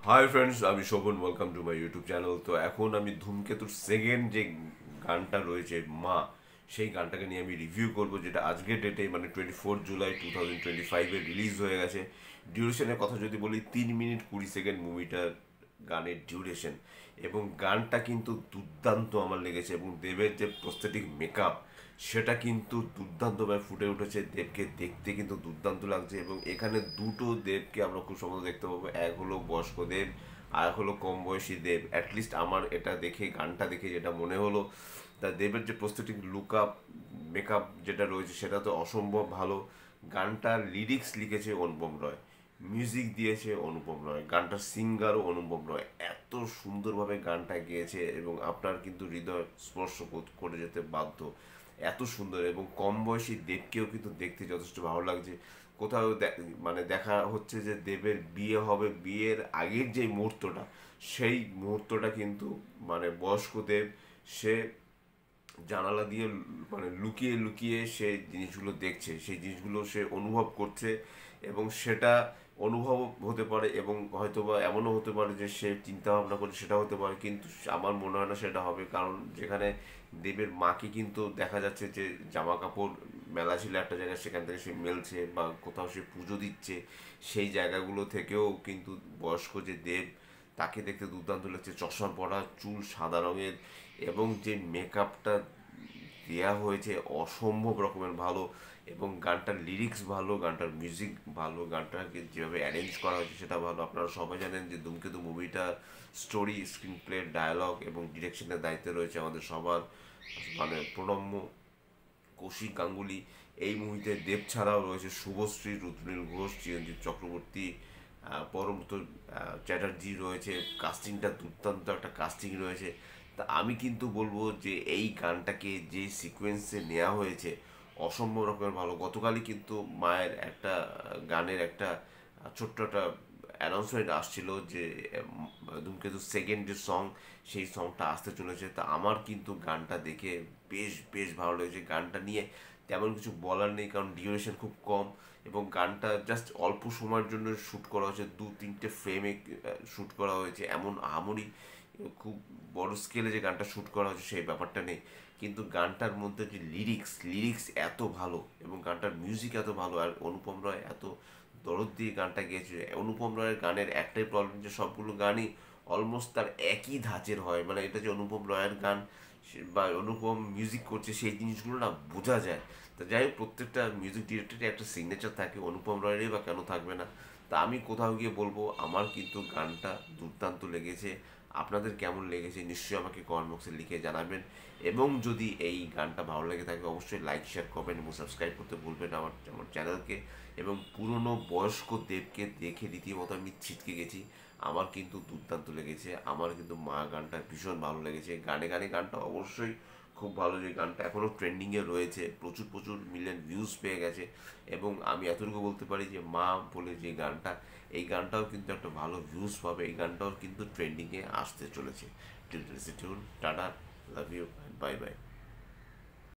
High friends, আমি Shobhan. Welcome to my YouTube channel. তো এখন আমি ধূমকেতুর সেকেন্ড যে গানটা রয়েছে মা, সেই গানটাকে নিয়ে আমি রিভিউ করব, যেটা আজকের ডেটে মানে 24 জুলাই 2025-এ রিলিজ হয়ে গেছে। ডিউরেশনের কথা যদি বলি, 3 মিনিট 20 সেকেন্ড মুভিটার গানের ডিউরেশন। এবং গানটা কিন্তু দুর্দান্ত আমার লেগেছে, এবং দেবের যে প্রস্থেটিক মেকআপ সেটা কিন্তু দুর্দান্তভাবে ফুটে উঠেছে। দেবকে দেখতে কিন্তু দুর্দান্ত লাগছে, এবং এখানে দুটো দেবকে আমরা খুব সম্ভবত দেখতে পাবো। এক হলো বয়স্ক দেব, আর এক হলো কম বয়সী দেব। অ্যাটলিস্ট আমার এটা দেখে, গানটা দেখে যেটা মনে হলো, তা দেবের যে প্রস্থেটিক লুক আপ মেকআপ যেটা রয়েছে সেটা তো অসম্ভব ভালো। গানটার লিরিক্স লিখেছে অনুপম রয়, মিউজিক দিয়েছে অনুপম রয়, গানটার সিঙ্গারও অনুপম রয়। এত সুন্দরভাবে গানটা গেয়েছে এবং আপনার কিন্তু হৃদয় স্পর্শ করে যেতে বাধ্য। এত সুন্দর, এবং কম বয়সী দেবকেও কিন্তু দেখতে যথেষ্ট ভালো লাগছে। কোথাও মানে দেখা হচ্ছে যে দেবের বিয়ে হবে, বিয়ের আগের যে মুহূর্তটা, সেই মুহূর্তটা কিন্তু মানে বয়স্ক দেব সে জানালা দিয়ে মানে লুকিয়ে লুকিয়ে সে জিনিসগুলো দেখছে, সেই জিনিসগুলো সে অনুভব করছে। এবং সেটা অনুভব হতে পারে, এবং হয়তোবা এমনও হতে পারে যে সে চিন্তা ভাবনা করে সেটা হতে পারে, কিন্তু আমার মনে হয় না সেটা হবে। কারণ যেখানে দেবের মাকে কিন্তু দেখা যাচ্ছে যে জামা কাপড় মেলা ছিল একটা জায়গায়, সেখান থেকে সে মেলছে, বা কোথাও সে পুজো দিচ্ছে, সেই জায়গাগুলো থেকেও কিন্তু বয়স্ক যে দেব, তাকে দেখতে দুর্দান্ত লাগছে। চশমা পরা, চুল সাদা রঙের, এবং যে মেকআপটা দেয়া হয়েছে অসম্ভব রকমের ভালো। এবং গানটার লিরিক্স ভালো, গানটার মিউজিক ভালো, গানটাকে যেভাবে অ্যারেঞ্জ করা হয়েছে সেটা ভালো। আপনারা সবাই জানেন যে ধূমকেতু মুভিটা স্টোরি, স্ক্রিন প্লে, ডায়ালগ এবং ডিরেকশনের দায়িত্বে রয়েছে আমাদের সবার মানে প্রণম্য কৌশিক গাঙ্গুলি। এই মুভিতে দেব ছাড়াও রয়েছে শুভশ্রী, রুদ্রনীল ঘোষ, চিরঞ্জিত চক্রবর্তী, পরমত চ্যাটার্জি রয়েছে। কাস্টিংটা দুর্দান্ত একটা কাস্টিং রয়েছে। তা আমি কিন্তু বলবো যে এই গানটাকে যে সিকোয়েন্সে নেওয়া হয়েছে অসম্ভব রকমের ভালো। গতকালই কিন্তু মায়ের একটা গানের একটা ছোট্ট একটা অ্যানাউন্সমেন্ট আসছিল যে ধূমকেতু সেকেন্ড যে সং, সেই সংটা আসতে চলেছে। তা আমার কিন্তু গানটা দেখে বেশ বেশ ভালো লেগেছে। গানটা নিয়ে তেমন কিছু বলার নেই, কারণ ডিউরেশন খুব কম, এবং গানটা জাস্ট অল্প সময়ের জন্য শ্যুট করা হয়েছে, 2-3টে ফ্রেমে শ্যুট করা হয়েছে। এমন আহামরি খুব বড় স্কেলে যে গানটা শ্যুট করা হয়েছে সেই ব্যাপারটা নেই। কিন্তু গানটার মধ্যে যে লিরিক্স এত ভালো, এবং গানটার মিউজিক এত ভালো, আর অনুপম রয় এত দরদ দিয়ে গানটা গেয়েছে। অনুপম রয়ের গানের একটাই প্রবলেম, যে সবগুলো গানই অলমোস্ট তার একই ধাঁচের হয়। মানে এটা যে অনুপম রয়ের গান বা অনুপম মিউজিক করছে, সেই জিনিসগুলো না বোঝা যায়। তা যাই হোক, প্রত্যেকটা মিউজিক ডিরেক্টরের একটা সিগনেচার থাকে, অনুপম রয়েরই বা কেন থাকবে না। তা আমি কোথাও গিয়ে বলবো আমার কিন্তু গানটা দুর্দান্ত লেগেছে। আপনাদের কেমন লেগেছে নিশ্চয়ই আমাকে কমেন্ট বক্সে লিখে জানাবেন। এবং যদি এই গানটা ভালো লেগে থাকে অবশ্যই লাইক, শেয়ার, কমেন্ট এবং সাবস্ক্রাইব করতে ভুলবেন না আমার আমার চ্যানেলকে। এবং পুরনো বয়স্ক দেবকে দেখে রীতিমতো আমি ছিটকে গেছি। আমার কিন্তু দুর্দান্ত লেগেছে। আমার কিন্তু মা গানটা ভীষণ ভালো লেগেছে। গানে গানে গানটা অবশ্যই খুব ভালো, যে গানটা এখনও ট্রেন্ডিংয়ে রয়েছে, প্রচুর প্রচুর মিলিয়ন ভিউজ পেয়ে গেছে। এবং আমি এতটুকু বলতে পারি যে মা বলে যে গানটা, এই গানটাও কিন্তু একটা ভালো ভিউজ পাবে, এই গানটাও কিন্তু ট্রেন্ডিংয়ে আসতে চলেছে। Till tata, love you, bye by.